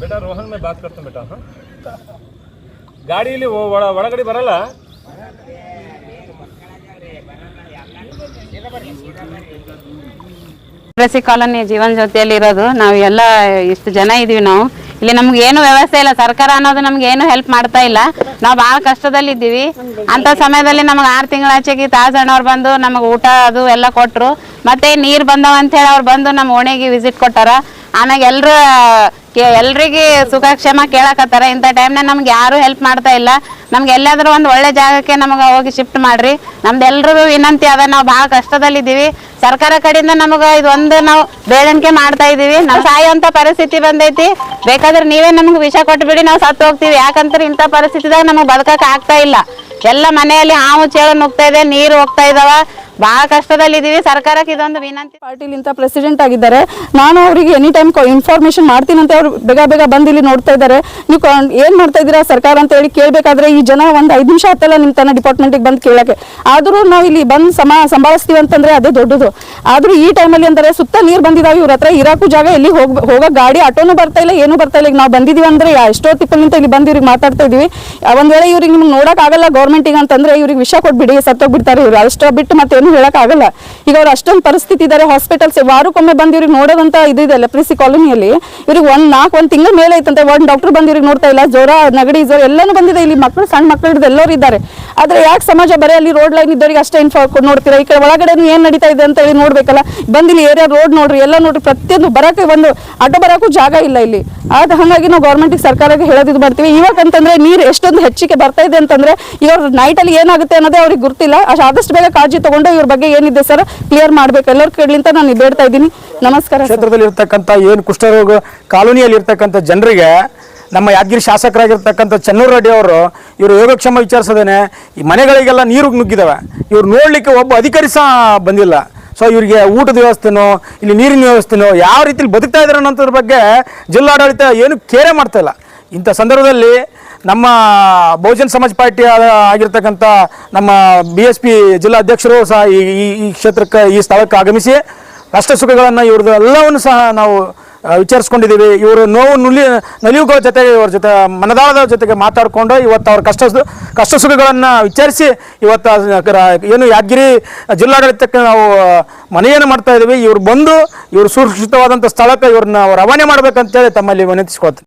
बेटा रोहन मैं बात करता हूँ बेटा। हाँ ಗಾಡಿಯಲ್ಲಿ ಒಳಗಡೆ ಬರಲ್ಲ. ಸಿ ಕಾಲೋನಿ ಜೀವನ ಜ್ಯೋತಿಯಲ್ಲಿ ಇರೋದು ನಾವು ಎಲ್ಲ ಇಷ್ಟು ಜನ ಇದೀವಿ. ನಾವು ಇಲ್ಲಿ ನಮ್ಗೆ ಏನು ವ್ಯವಸ್ಥೆ ಇಲ್ಲ, ಸರ್ಕಾರ ಅನ್ನೋದು ನಮ್ಗೆ ಏನು ಹೆಲ್ಪ್ ಮಾಡ್ತಾ ಇಲ್ಲ. ನಾವು ಭಾಳ ಕಷ್ಟದಲ್ಲಿ ಇದ್ದೀವಿ. ಅಂತ ಸಮಯದಲ್ಲಿ ನಮಗೆ 6 ತಿಂಗಳಾಚೆಗೆ ತಾಜಣ್ಣವ್ರು ಬಂದು ನಮಗೆ ಊಟ ಅದು ಎಲ್ಲ ಕೊಟ್ಟರು. ಮತ್ತೆ ನೀರು ಬಂದವ ಅಂತೇಳಿ ಅವ್ರು ಬಂದು ನಮ್ಮ ಓಣಿಗೆ ವಿಸಿಟ್ ಕೊಟ್ಟಾರ. ಆಮ್ಯಾಗ ಎಲ್ರಿಗೆ ಸುಖಕ್ಷೇಮ ಕೇಳಕತ್ತಾರ. ಇಂಥ ಟೈಮ್ನಾಗ ನಮ್ಗೆ ಯಾರು ಹೆಲ್ಪ್ ಮಾಡ್ತಾ ಇಲ್ಲ. ನಮ್ಗೆ ಎಲ್ಲಾದ್ರೂ ಒಂದು ಒಳ್ಳೆ ಜಾಗಕ್ಕೆ ನಮಗೆ ಹೋಗಿ ಶಿಫ್ಟ್ ಮಾಡ್ರಿ. ನಮ್ದು ಎಲ್ರಿಗೂ ವಿನಂತಿ ಅದ, ನಾವು ಭಾಳ ಕಷ್ಟದಲ್ಲಿದ್ದೀವಿ. ಸರ್ಕಾರ ಕಡೆಯಿಂದ ನಮಗೆ ಇದೊಂದು ನಾವು ಬೇಡಣಿಕೆ ಮಾಡ್ತಾ ಇದ್ದೀವಿ. ನಾವು ಸಾಯುವಂಥ ಪರಿಸ್ಥಿತಿ ಬಂದೈತಿ. ಬೇಕಾದ್ರೆ ನೀವೇ ನಮ್ಗೆ ವಿಷ ಕೊಟ್ಬಿಡಿ, ನಾವು ಸತ್ತು ಹೋಗ್ತೀವಿ. ಯಾಕಂದ್ರೆ ಇಂಥ ಪರಿಸ್ಥಿತಿದಾಗ ನಮಗೆ ಬದುಕಕ್ಕೆ ಆಗ್ತಾ ಇಲ್ಲ. ಎಲ್ಲ ಮನೆಯಲ್ಲಿ ಹಾವು ಚೇಳು ನುಗ್ತಾ ಇದೆ, ನೀರು ಹೋಗ್ತಾ ಇದಾವ. ಭಾಳ ಕಷ್ಟದಲ್ಲಿದ್ದೀವಿ. ಸರ್ಕಾರಕ್ಕೆ ಇದೊಂದು ವಿನಂತಿ. ಪಾರ್ಟಿಲಿಂದ ಪ್ರೆಸಿಡೆಂಟ್ ಆಗಿದ್ದಾರೆ. ನಾನು ಅವರಿಗೆ ಎನಿ ಟೈಮ್ ಇನ್ಫಾರ್ಮೇಶನ್ ಮಾಡ್ತೀನಿ ಅಂತ ಅವ್ರು ಬೇಗ ಬಂದು ಇಲ್ಲಿ ನೋಡ್ತಾ ಇದ್ದಾರೆ. ನೀವು ಏನು ಮಾಡ್ತಾ ಇದ್ದೀರಾ ಸರ್ಕಾರ ಅಂತ ಹೇಳಿ ಕೇಳಬೇಕಾದ್ರೆ ಈ ಜನ ಒಂದು 5 ನಿಮಿಷ ಆತಲ್ಲ ನಿಮ್ಮ ತನ್ನ ಡಿಪಾರ್ಟ್ಮೆಂಟಿಗೆ ಬಂದು ಕೇಳಕ್ಕೆ. ಆದರೂ ನಾವು ಇಲ್ಲಿ ಬಂದು ಸಂಭಾಳಿಸ್ತೀವಿ ಅಂತಂದ್ರೆ ಅದೇ ದೊಡ್ಡದು. ಆದರೂ ಈ ಟೈಮಲ್ಲಿ ಅಂದರೆ ಸುತ್ತ ನೀರು ಬಂದಿದ್ದಾವೆ. ಇವ್ರ ಹತ್ರ ಇರಾಕು ಜಾಗ ಎಲ್ಲಿ ಹೋಗೋ ಗಾಡಿ ಆಟೋನು ಬರ್ತಾ ಇಲ್ಲ, ಏನೂ ಬರ್ತಾ ಇಲ್ಲ. ಈಗ ನಾವು ಬಂದಿದ್ದೀವಿ ಅಂದರೆ ಎಷ್ಟೋ ತಿಪ್ಪಲಿಂತ ಇಲ್ಲಿ ಬಂದು ಇವ್ರಿಗೆ ಮಾತಾಡ್ತಾ ಇದ್ದೀವಿ. ಒಂದು ವೇಳೆ ಇವ್ರಿಗೆ ನಿಮ್ಗೆ ನೋಡೋಕ್ಕಾಗಲ್ಲ ಗೌರ್ಮೆಂಟಿಗೆ ಅಂತಂದ್ರೆ ಇವ್ರಿಗೆ ವಿಷ ಕೊಟ್ಬಿಡಿ, ಸತ್ತೋಗ್ಬಿಡ್ತಾರೆ ಇವ್ರು. ಅಷ್ಟೋ ಬಿಟ್ಟು ಮತ್ತೆ ಏನು ಹೇಳೋಕ್ಕಾಗಲ್ಲ. ಈಗ ಅವ್ರು ಅಷ್ಟೊಂದು ಪರಿಸ್ಥಿತಿ ಇದ್ದಾರೆ. ಹಾಸ್ಪಿಟಲ್ಸ್ ವಾರಕ್ಕೊಮ್ಮೆ ಬಂದು ಇವ್ರಿಗೆ ನೋಡೋದಂತ ಇದೆ ಲೆಪ್ರಸಿ ಕಾಲೋನಿಯಲ್ಲಿ. ಇವ್ರಿಗೆ ಒಂದು ತಿಂಗಳ ಮೇಲೆ ಐತಂತೆ. ಒಂದು ಡಾಕ್ಟರ್ ಬಂದು ಇವ್ರಿಗೆ ನೋಡ್ತಾ ಇಲ್ಲ. ಜ್ವರ, ನೆಗಡಿ, ಜ್ವರ ಎಲ್ಲನೂ ಬಂದಿದೆ. ಇಲ್ಲಿ ಮಕ್ಕಳು, ಸಣ್ಣ ಮಕ್ಕಳು ಹಿಡಿದು ಎಲ್ಲರೂ ಇದ್ದಾರೆ. ಆದರೆ ಯಾಕೆ ಸಮಾಜ ಬರೀ ಅಲ್ಲಿ ರೋಡ್ ಲೈನ್ ಇದ್ದವರಿಗೆ ಅಷ್ಟೇ ನೋಡ್ತೀರಾ? ಈ ಕಡೆ ಒಳಗಡೆ ಏನು ನಡೀತಾ ಇದೆ ಅಂತ ಹೇಳಿ ನೋಡ್ಬೇಕಲ್ಲ. ಬಂದಿಲ್ಲಿ ಏರಿಯಾ ರೋಡ್ ನೋಡ್ರಿ, ಎಲ್ಲ ನೋಡ್ರಿ. ಪ್ರತಿಯೊಂದು ಬರೋಕ್ಕೆ ಒಂದು ಅಡ್ಡ ಬರೋಕ್ಕೂ ಜಾಗ ಇಲ್ಲ ಇಲ್ಲಿ. ಹಾಗಾಗಿ ನಾವು ಗೌರ್ಮೆಂಟಿಗೆ ಸರ್ಕಾರಕ್ಕೆ ಹೇಳೋದು ಮಾಡ್ತೀವಿ. ಇವಾಗಂತಂದ್ರೆ ನೀರು ಎಷ್ಟೊಂದು ಹೆಚ್ಚಿಗೆ ಬರ್ತಾ ಇದೆ ಅಂತಂದ್ರೆ ಇವ್ರ ನೈಟಲ್ಲಿ ಏನಾಗುತ್ತೆ ಅನ್ನೋದೇ ಅವ್ರಿಗೆ ಗೊತ್ತಿಲ್ಲ. ಆದಷ್ಟು ಬೇಗ ಕಾಳಜಿ ತಗೊಂಡು ಇವ್ರ ಬಗ್ಗೆ ಏನಿದೆ ಸರ್ ಕ್ಲಿಯರ್ ಮಾಡ್ಬೇಕು ಎಲ್ಲರ ಕಡೆಯಿಂದ ನಾನು ಬೇಡ್ತಾ ಇದ್ದೀನಿ. ನಮಸ್ಕಾರ. ಕ್ಷೇತ್ರದಲ್ಲಿ ಇರ್ತಕ್ಕಂಥ ಏನು ಕುಷ್ಠರೋಗ ಕಾಲೋನಿಯಲ್ಲಿ ಇರ್ತಕ್ಕಂಥ ಜನರಿಗೆ ನಮ್ಮ ಯಾದಗಿರಿ ಶಾಸಕರಾಗಿರ್ತಕ್ಕಂಥ ಚೆನ್ನೂರು ರೆಡ್ಡಿ ಅವರು ಇವರು ಯೋಗಕ್ಷೇಮ ವಿಚಾರಿಸೋದೇನೆ ಈ ಮನೆಗಳಿಗೆಲ್ಲ ನೀರು ನುಗ್ಗಿದ್ದಾವೆ. ಇವ್ರು ನೋಡಲಿಕ್ಕೆ ಒಬ್ಬ ಅಧಿಕಾರಿ ಸಹ ಬಂದಿಲ್ಲ. ಸೊ ಇವರಿಗೆ ಊಟದ ವ್ಯವಸ್ಥೆನೋ ಇಲ್ಲಿ ನೀರಿನ ವ್ಯವಸ್ಥೆನೋ ಯಾವ ರೀತಿಲಿ ಬದುಕ್ತಾ ಇದ್ದಾರೆ ಅನ್ನೋದ್ರ ಬಗ್ಗೆ ಜಿಲ್ಲಾಡಳಿತ ಏನು ಕೇರೆ ಮಾಡ್ತಾ ಇಲ್ಲ. ಇಂಥ ಸಂದರ್ಭದಲ್ಲಿ ನಮ್ಮ ಬಹುಜನ ಸಮಾಜ ಪಾರ್ಟಿ ಆಗಿರ್ತಕ್ಕಂಥ ನಮ್ಮ BSP ಜಿಲ್ಲಾ ಅಧ್ಯಕ್ಷರು ಸಹ ಈ ಕ್ಷೇತ್ರಕ್ಕೆ ಈ ಸ್ಥಳಕ್ಕೆ ಆಗಮಿಸಿ ಕಷ್ಟ ಸುಖಗಳನ್ನು ಇವ್ರದ್ದು ಎಲ್ಲವನ್ನು ಸಹ ನಾವು ವಿಚಾರಿಸ್ಕೊಂಡಿದ್ದೀವಿ. ಇವರು ನೋವು ನಲಿವುಗಳ ಜೊತೆಗೆ ಇವ್ರ ಜೊತೆ ಮನದಾಳದ ಜೊತೆಗೆ ಮಾತಾಡಿಕೊಂಡು ಇವತ್ತು ಅವ್ರ ಕಷ್ಟ ಸುಖಗಳನ್ನು ವಿಚಾರಿಸಿ ಇವತ್ತು ಏನು ಯಾದಗಿರಿ ಜಿಲ್ಲಾಡಳಿತಕ್ಕೆ ನಾವು ಮನೆಯನ್ನು ಮಾಡ್ತಾ ಇದ್ದೀವಿ. ಇವ್ರು ಬಂದು ಇವರು ಸುರಕ್ಷಿತವಾದಂಥ ಸ್ಥಳಕ್ಕೆ ಇವ್ರನ್ನ ರವಾನೆ ಮಾಡಬೇಕಂತೇಳಿ ತಮ್ಮಲ್ಲಿ ವಿನಂತಿಸ್ಕೊಳ್ತೀನಿ.